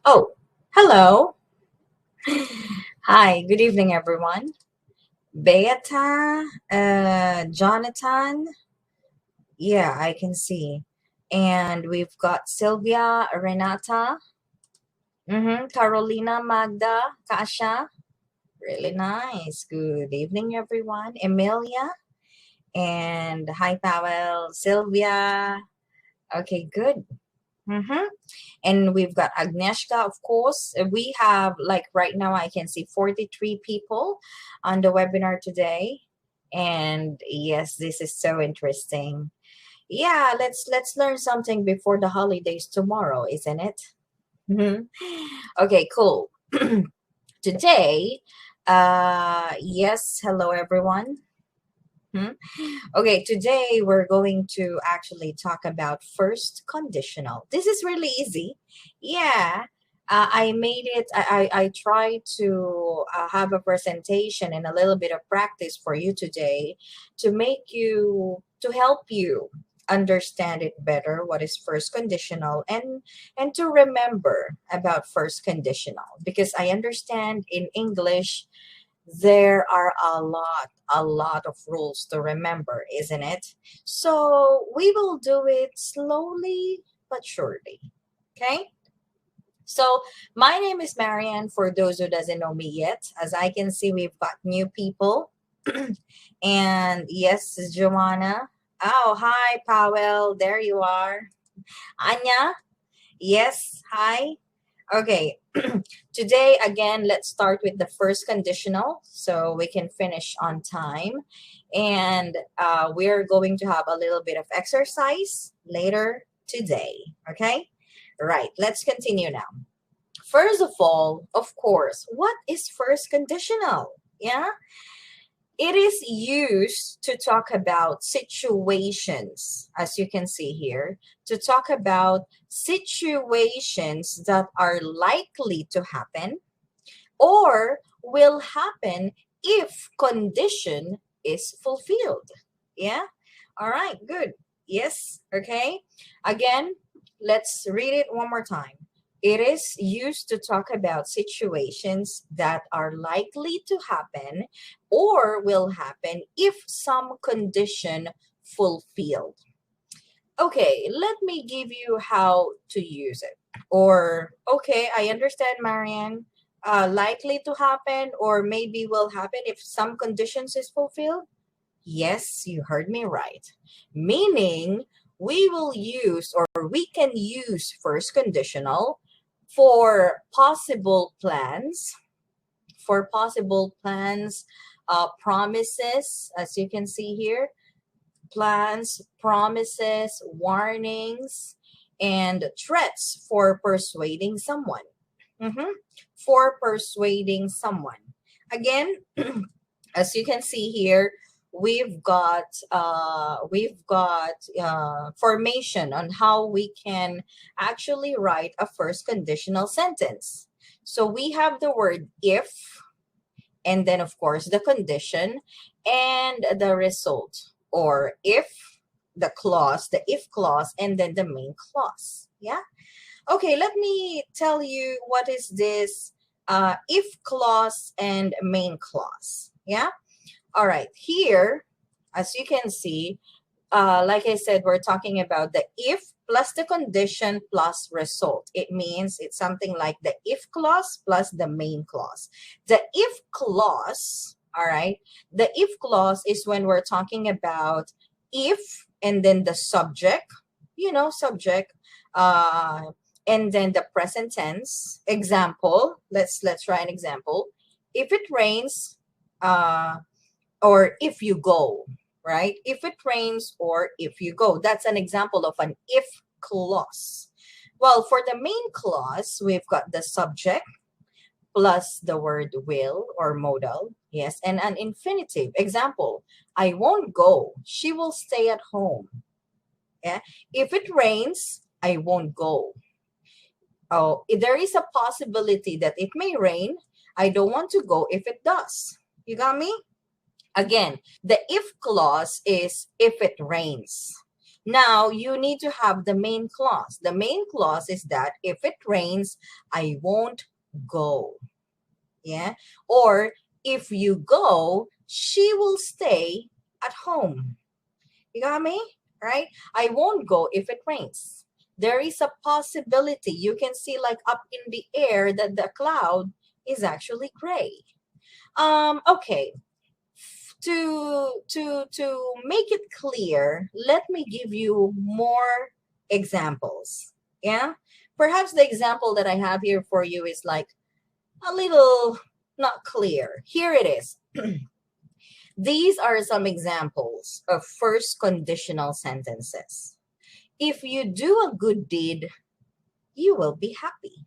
Oh, hello. Hi, good evening, everyone. Beata, Jonathan. Yeah, I can see. And we've got Sylvia, Renata, Carolina, Magda, Kasha. Really nice. Good evening, everyone. Emilia. And hi, Powell, Sylvia. Okay, good. Mm-hmm. And we've got Agnieszka, of course. We have, like, right now, I can see 43 people on the webinar today. And yes, this is so interesting. Yeah, let's learn something before the holidays tomorrow, isn't it? Mhm. Okay, cool. Today, yes, hello everyone. Hmm? Okay, today we're going to actually talk about first conditional. This is really easy. Yeah, I made it, I tried to have a presentation and a little bit of practice for you today to to help you understand it better, what is first conditional, and to remember about first conditional. Because I understand in English, there are a lot of rules to remember, isn't it? So we will do it slowly but surely. Okay? So my name is Marianne, for those who doesn't know me yet. As I can see, we've got new people. And yes, Joanna. Oh, hi, Powell. There you are. Anya. Yes, hi. Okay, today again, let's start with the first conditional so we can finish on time. And we're going to have a little bit of exercise later today. Okay, right, let's continue now. First of all, of course, what is first conditional? Yeah, it is used to talk about situations, as you can see here, to talk about situations that are likely to happen or will happen if condition is fulfilled. Yeah? All right, good. Yes, okay. Again, let's read it one more time. It is used to talk about situations that are likely to happen or will happen if some condition fulfilled. Okay, let me give you how to use it. Or, okay, I understand, Marianne. Likely to happen or maybe will happen if some conditions is fulfilled. Yes, you heard me right. Meaning, we will use or we can use first conditional for possible plans, promises, as you can see here, plans, promises, warnings, and threats for persuading someone. Mhm. For persuading someone. Again, as you can see here, we've got formation on how we can actually write a first conditional sentence. So we have the word if, and then of course the condition and the result, or if, the if clause, and then the main clause. Yeah. Okay, let me tell you what is this if clause and main clause. Yeah. All right, here, as you can see, like I said, we're talking about the if plus the condition plus result. It means it's something like the if clause plus the main clause. The if clause, all right, the if clause is when we're talking about if and then the subject, subject, and then the present tense. Example, let's try an example. If it rains, or if you go, right? If it rains or if you go. That's an example of an if clause. Well, for the main clause, we've got the subject plus the word will or modal. Yes, and an infinitive. Example, I won't go. She will stay at home. Yeah. If it rains, I won't go. Oh, there is a possibility that it may rain. I don't want to go if it does. You got me? Again, the if clause is if it rains. Now, you need to have the main clause. The main clause is that if it rains, I won't go. Yeah. Or if you go, she will stay at home. You got me? Right? I won't go if it rains. There is a possibility. You can see like up in the air that the cloud is actually gray. Okay. To make it clear, let me give you more examples. Yeah? Perhaps the example that I have here for you is like a little not clear. Here it is. These are some examples of first conditional sentences. If you do a good deed, you will be happy.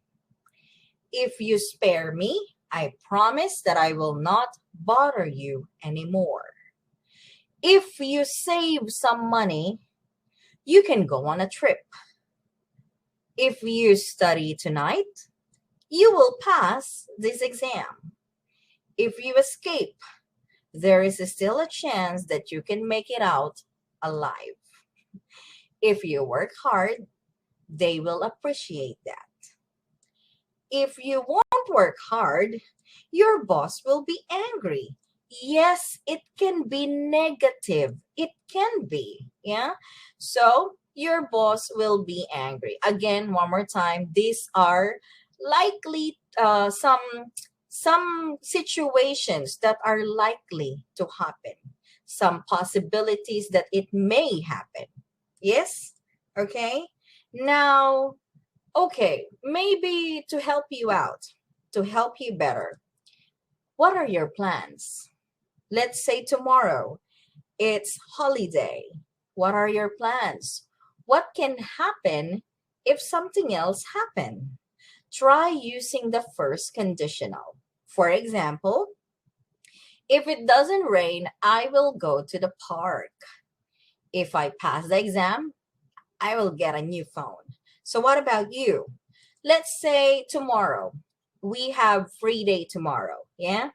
If you spare me, I promise that I will not bother you anymore. If you save some money, you can go on a trip. If you study tonight, you will pass this exam. If you escape, there is still a chance that you can make it out alive. If you work hard, they will appreciate that. If you won't work hard, your boss will be angry. Yes, it can be negative. It can be. Yeah. So your boss will be angry. Again, one more time, these are likely some situations that are likely to happen. Some possibilities that it may happen. Yes? Okay. Now, okay, maybe to help you out, to help you better, what are your plans? Let's say tomorrow it's holiday. What are your plans? What can happen if something else happen? Try using the first conditional. For example, if it doesn't rain, I will go to the park. If I pass the exam, I will get a new phone. So what about you? Let's say tomorrow. We have free day tomorrow. Yeah?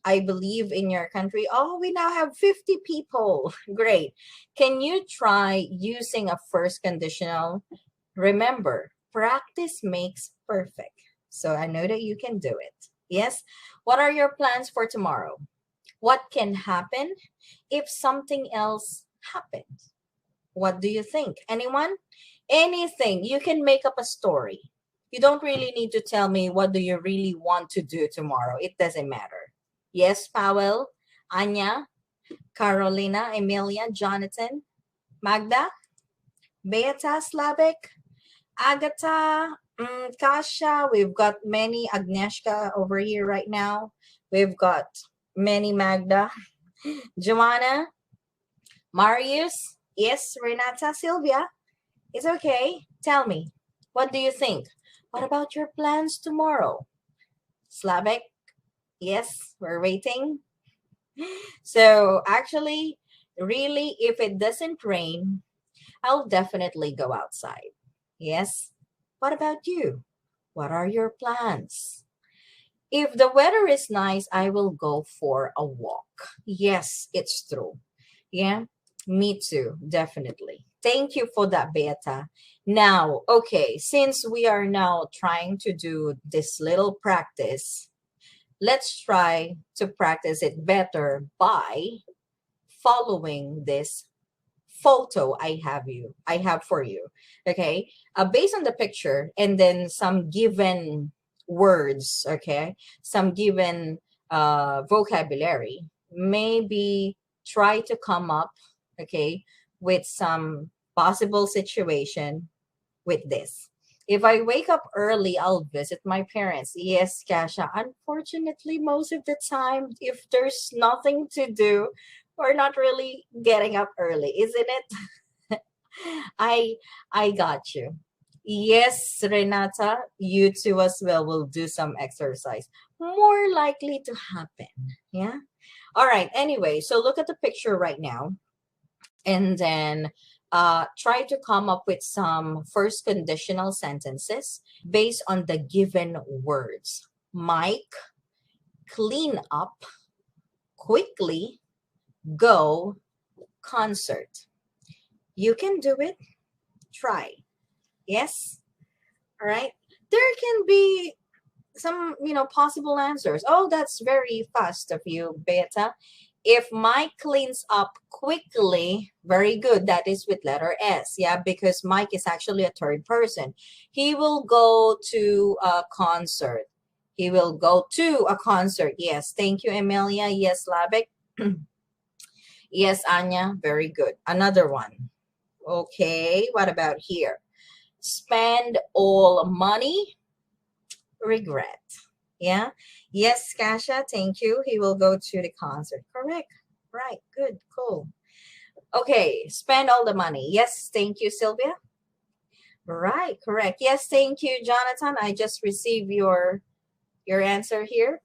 I believe in your country. Oh, we now have 50 people. Great. Can you try using a first conditional? Remember, practice makes perfect. So I know that you can do it. Yes? What are your plans for tomorrow? What can happen if something else happens? What do you think? Anyone? Anything. You can make up a story. You don't really need to tell me what do you really want to do tomorrow. It doesn't matter. Yes, Powell, Anya, Carolina, Emilia, Jonathan, Magda, Beata, Slavik, Agatha, Kasha. We've got many Agnieszka over here right now. We've got many Magda, Joanna, Marius, yes, Renata, Sylvia. It's okay. Tell me, what do you think? What about your plans tomorrow? Slavik, yes, we're waiting. So actually, really, if it doesn't rain, I'll definitely go outside. Yes. What about you? What are your plans? If the weather is nice, I will go for a walk. Yes, it's true. Yeah, me too, definitely. Thank you for that, Beta. Now, okay, since we are now trying to do this little practice, let's try to practice it better by following this photo I have for you. Okay, based on the picture and then some given words, okay, some given vocabulary, maybe try to come up, okay, with some possible situation with this. If I wake up early, I'll visit my parents. Yes, Kasha. Unfortunately, most of the time, if there's nothing to do, we're not really getting up early, isn't it? I I got you. Yes, Renata, you too as well will do some exercise. More likely to happen. Yeah. All right. Anyway, so look at the picture right now and then try to come up with some first conditional sentences based on the given words. Mike, clean up, quickly, go, concert. You can do it. Try. Yes. All right. There can be some, possible answers. Oh, that's very fast of you, Beta. If Mike cleans up quickly, very good. That is with letter S. Yeah, because Mike is actually a third person. He will go to a concert. He will go to a concert. Yes. Thank you, Emilia. Yes, Labek. Yes, Anya. Very good. Another one. Okay. What about here? Spend all money, regret. Yeah. Yes, Kasha, thank you. He will go to the concert. Correct. Right. Good. Cool. Okay. Spend all the money. Yes. Thank you, Sylvia. Right. Correct. Yes. Thank you, Jonathan. I just received your answer here.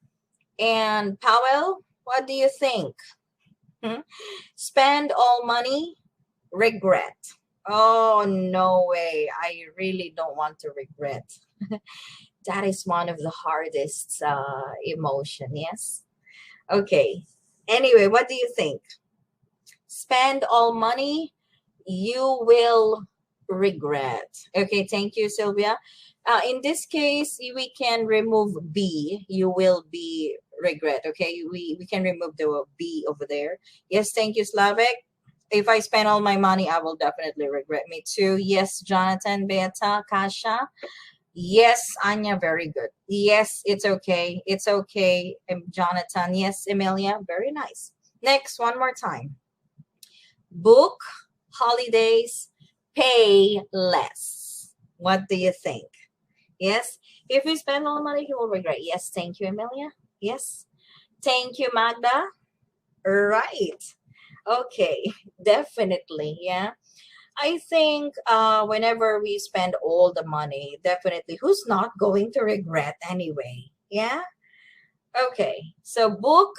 And Powell, what do you think? Hmm? Spend all money, regret. Oh, no way. I really don't want to regret. That is one of the hardest emotion. Yes. Okay. Anyway, what do you think? Spend all money, you will regret. Okay, thank you, Sylvia. In this case, we can remove B. You will be regret. Okay, we can remove the B over there. Yes, thank you, Slavik. If I spend all my money, I will definitely regret. Me too. Yes, Jonathan, Beata, Kasha. Yes, Anya, very good. Yes, it's okay. It's okay, Jonathan. Yes, Emilia, very nice. Next, one more time. Book holidays, pay less. What do you think? Yes, if we spend all the money, you will regret. Yes, thank you, Emilia. Yes, thank you, Magda. Right. Okay, definitely. Yeah. I think whenever we spend all the money, definitely, who's not going to regret anyway? Yeah? Okay. So book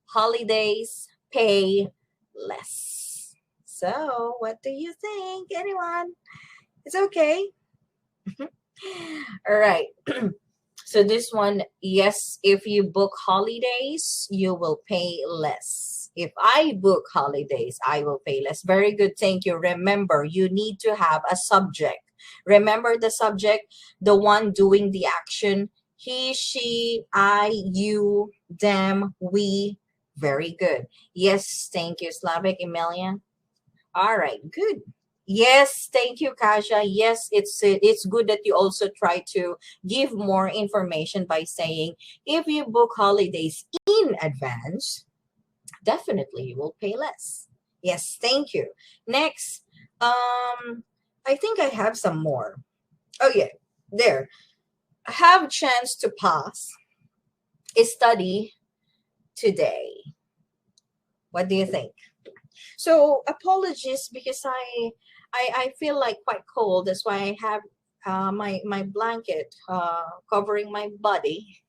holidays, pay less. So what do you think? Anyone? It's okay. All right. So this one, yes, if you book holidays, you will pay less. If I book holidays, I will pay less. Very good. Thank you. Remember, you need to have a subject. Remember the subject, the one doing the action. He, she, I, you, them, we. Very good. Yes, thank you, Slavic, Emilia. All right, good. Yes, thank you, Kasia. Yes, it's good that you also try to give more information by saying if you book holidays in advance, definitely you will pay less. Yes, thank you. Next, I think I have some more. Oh yeah, there. Have chance to pass. Study today. What do you think? So apologies because I feel like quite cold. That's why I have my blanket covering my body.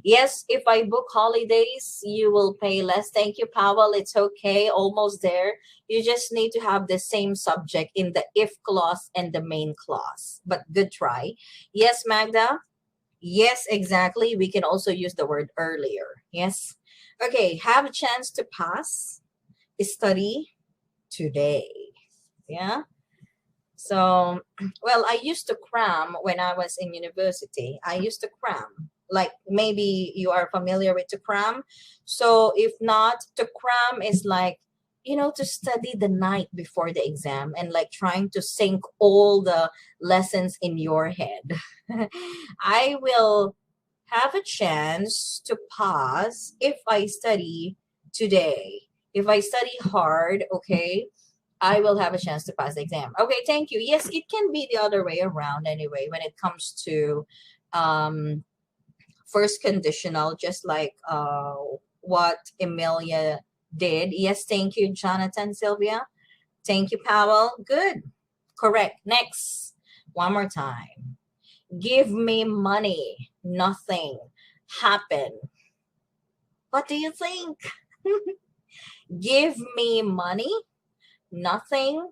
Yes, if I book holidays, you will pay less. Thank you, Powell. It's okay. Almost there. You just need to have the same subject in the if clause and the main clause. But good try. Yes, Magda. Yes, exactly. We can also use the word earlier. Yes. Okay. Have a chance to pass. Study today. Yeah. So, well, I used to cram when I was in university. I used to cram. Like maybe you are familiar with to cram. So, if not, to cram is like, to study the night before the exam and like trying to sink all the lessons in your head. I will have a chance to pass if I study today. If I study hard, okay, I will have a chance to pass the exam. Okay, thank you. Yes, it can be the other way around anyway when it comes to um, first conditional, just like what Emilia did. Yes, thank you, Jonathan, Sylvia. Thank you, Powell. Good. Correct. Next. One more time. Give me money. Nothing happen. What do you think? Give me money. Nothing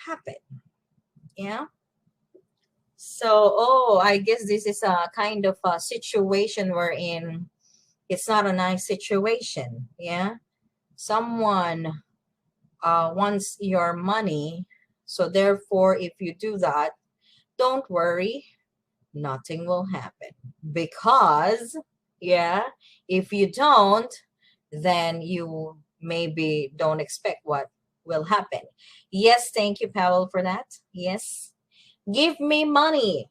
happen. Yeah. So, I guess this is a kind of a situation wherein it's not a nice situation. Yeah. Someone wants your money. So therefore, if you do that, don't worry, nothing will happen. Because, yeah, if you don't, then you maybe don't expect what will happen. Yes, thank you, Powell, for that. Yes. Give me money.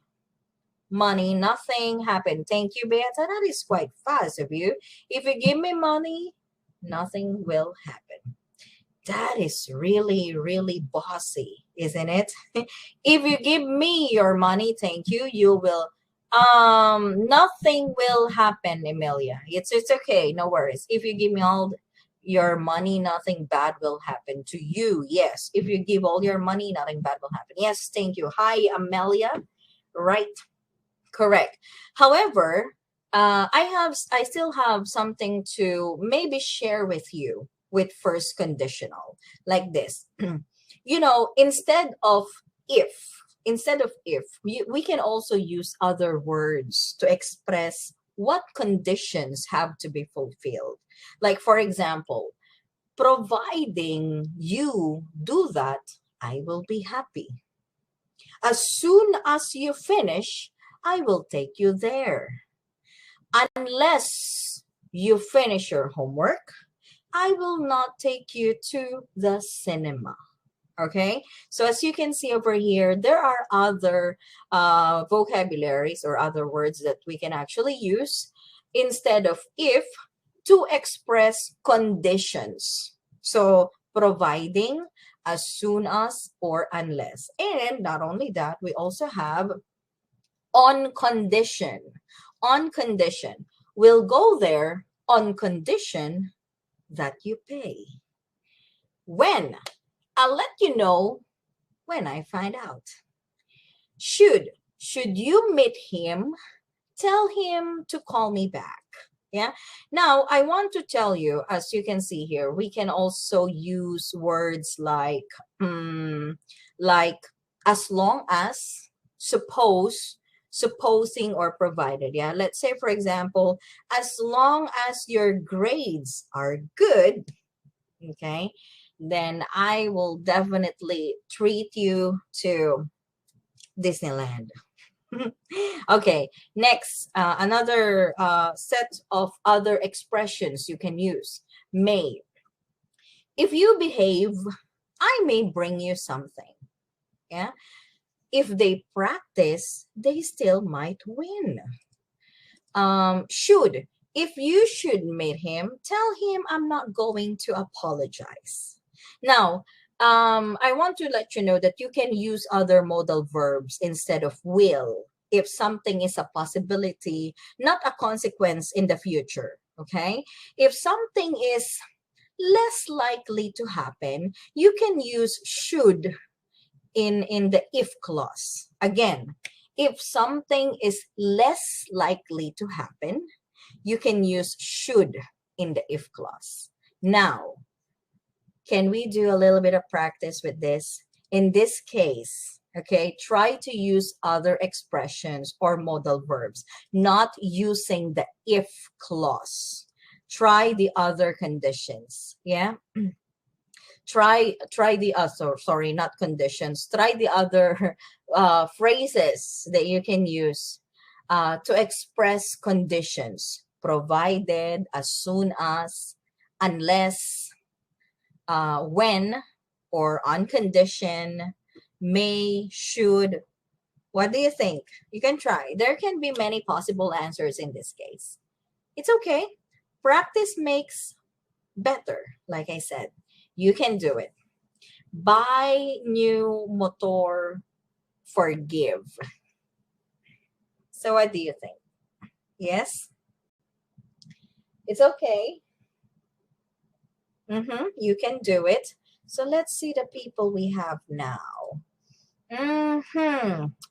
Money, nothing happened. Thank you, Beata. That is quite fast of you. If you give me money, nothing will happen. That is really, really bossy, isn't it? If you give me your money, thank you, you will nothing will happen, Emilia. It's okay, no worries. If you give me all your money, nothing bad will happen to you. Yes. If you give all your money, nothing bad will happen. Yes, thank you. Hi, Amelia. Right. Correct. However, I still have something to maybe share with you with first conditional like this. Instead of if, we can also use other words to express what conditions have to be fulfilled. Like, for example, providing you do that, I will be happy. As soon as you finish, I will take you there. Unless you finish your homework, I will not take you to the cinema. Okay, so as you can see over here, there are other vocabularies or other words that we can actually use instead of if to express conditions. So providing, as soon as, or unless. And not only that, we also have on condition. On condition. We'll go there on condition that you pay. When? I'll let you know when I find out. Should you meet him, tell him to call me back. Yeah. Now, I want to tell you, as you can see here, we can also use words like as long as, suppose, supposing, or provided. Yeah. Let's say, for example, as long as your grades are good, okay, then I will definitely treat you to Disneyland. Okay, next, another set of other expressions you can use. May. If you behave, I may bring you something. Yeah. If they practice, they still might win. Should. If you should meet him, tell him I'm not going to apologize. Now, I want to let you know that you can use other modal verbs instead of will if something is a possibility, not a consequence in the future. Okay? If something is less likely to happen, you can use should in the if clause. Again, if something is less likely to happen, you can use should in the if clause. Now, can we do a little bit of practice with this? In this case, okay, try to use other expressions or modal verbs, not using the if clause. Try the other conditions, yeah? Try the sorry, not conditions. Try the other phrases that you can use to express conditions. Provided, as soon as, unless, when, or on condition, may, should. What do you think? You can try. There can be many possible answers in this case. It's okay. Practice makes better, like I said. You can do it. Buy new motor, forgive. So what do you think? Yes? It's okay. You can do it. So let's see the people we have now.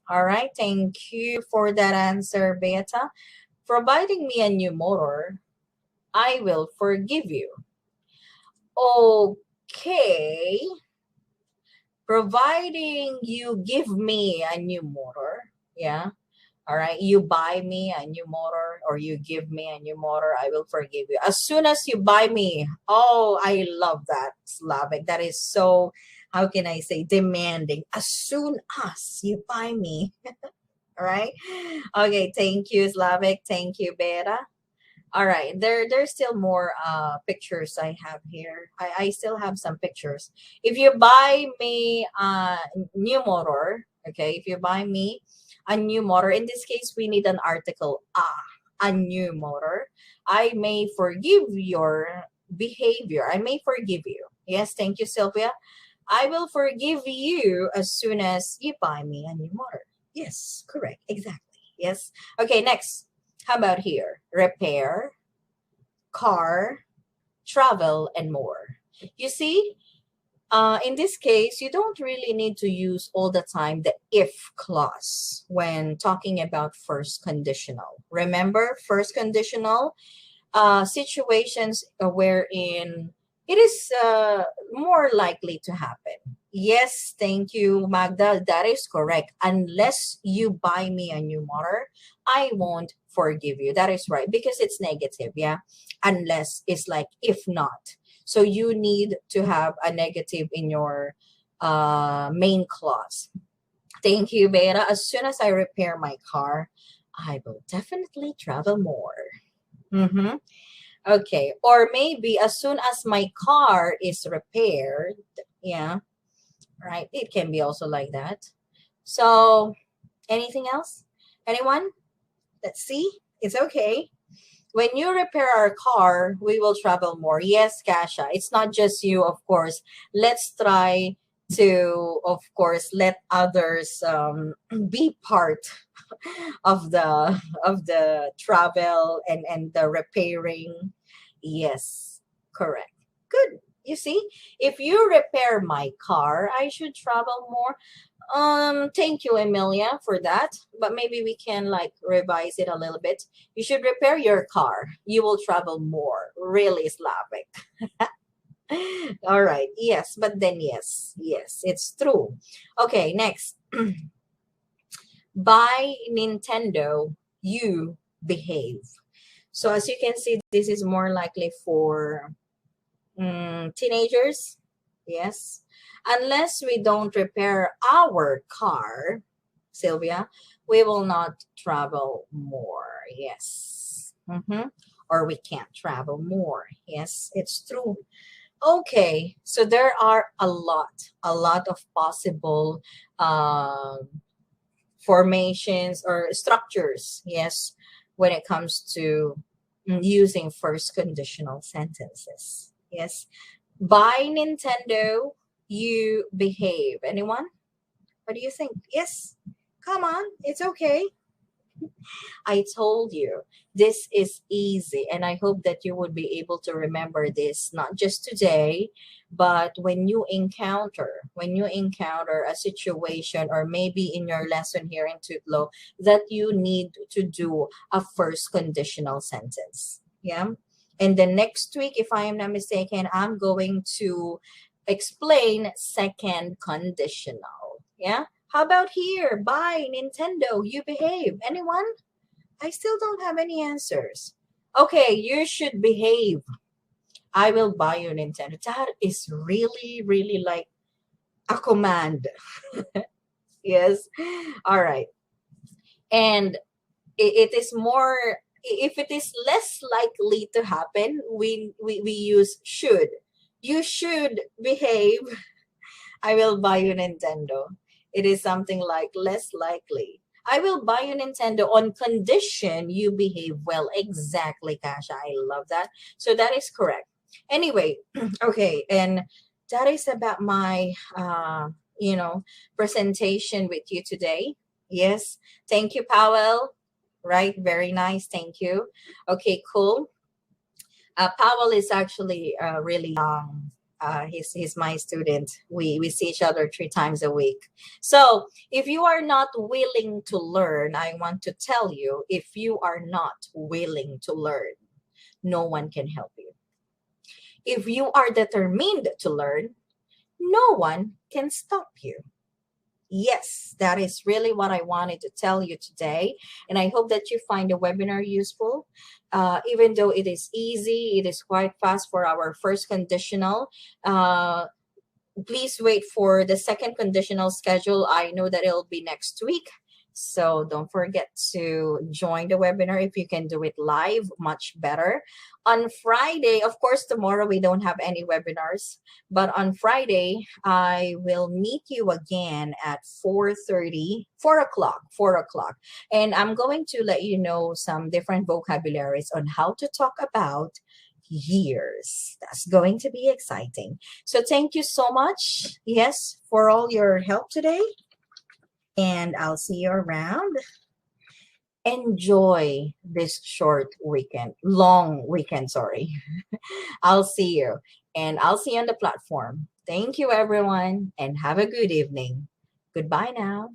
All right. Thank you for that answer, Beta. Providing me a new motor, I will forgive you. Okay. Providing you give me a new motor, yeah, All right, you buy me a new motor or you give me a new motor, I will forgive you. As soon as you buy me, oh, I love that, Slavic. That is so, how can I say, demanding. As soon as you buy me, all right? Okay, thank you, Slavic. Thank you, Beta. All right, there's still more pictures I have here. I still have some pictures. If you buy me a new motor, okay, if you buy me a new motor, in this case we need an article a new motor. I may forgive your behavior. I may forgive you. Yes, thank you, Sylvia. I will forgive you as soon as you buy me a new motor. Yes, correct. Exactly. Yes. Okay, next. How about here? Repair, car, travel, and more. You see, in this case, you don't really need to use all the time the if clause when talking about first conditional. Remember, first conditional situations wherein it is more likely to happen. Yes, thank you, Magda. That is correct. Unless you buy me a new motor, I won't forgive you. That is right because it's negative. Yeah. Unless it's like if not. So you need to have a negative in your main clause. Thank you, Beta. As soon as I repair my car, I will definitely travel more. Mm-hmm. Okay. Or maybe as soon as my car is repaired, yeah, right? It can be also like that. So, anything else? Anyone? Let's see. It's okay. When you repair our car, we will travel more. Yes, Kasha. It's not just you, of course. Let's try to, of course, let others be part of the travel and the repairing. Yes, correct. Good. You see, if you repair my car, I should travel more. Thank you, Emilia, for that. But maybe we can like revise it a little bit. You should repair your car. You will travel more. Really, Slavic. All right. Yes, but then yes, it's true. Okay, next. By Nintendo, you behave. So as you can see, this is more likely for teenagers. Yes. Unless we don't repair our car, Sylvia, we will not travel more. Yes. Or we can't travel more. Yes, it's true. Okay. So there are a lot of possible formations or structures. Yes. When it comes to using first conditional sentences. Yes. By Nintendo, you behave. Anyone? What do you think? Yes. Come on. It's okay. I told you this is easy, and I hope that you would be able to remember this not just today, but when you encounter a situation, or maybe in your lesson here in Tutlo, that you need to do a first conditional sentence. Yeah. And the next week, if I am not mistaken, I'm going to explain second conditional. Yeah. How about here? Bye, Nintendo. You behave. Anyone? I still don't have any answers. Okay, you should behave. I will buy you Nintendo. That is really, really like a command. Yes. All right. And it is more, if it is less likely to happen, we use should. You should behave. I will buy you Nintendo. It is something like less likely. I will buy you Nintendo on condition you behave well. Exactly, Kasha. I love that. So that is correct. Anyway, okay, and that is about my you know presentation with you today. Yes. Thank you, Powell. Right, very nice. Thank you. Okay, cool. Powell is actually really young. He's my student. We see each other 3 times a week. So if you are not willing to learn, I want to tell you, if you are not willing to learn, no one can help you. If you are determined to learn, no one can stop you. Yes, that is really what I wanted to tell you today. And I hope that you find the webinar useful. Even though it is easy, it is quite fast for our first conditional. Uh, please wait for the second conditional schedule. I know that it'll be next week. So don't forget to join the webinar. If you can do it live, much better. On Friday, of course, tomorrow we don't have any webinars, but on Friday, I will meet you again at 4:30, 4 o'clock, 4 o'clock. And I'm going to let you know some different vocabularies on how to talk about years. That's going to be exciting. So thank you so much, yes, for all your help today. And I'll see you around. Enjoy this short weekend, long weekend, sorry. I'll see you. And I'll see you on the platform. Thank you, everyone, and have a good evening. Goodbye now.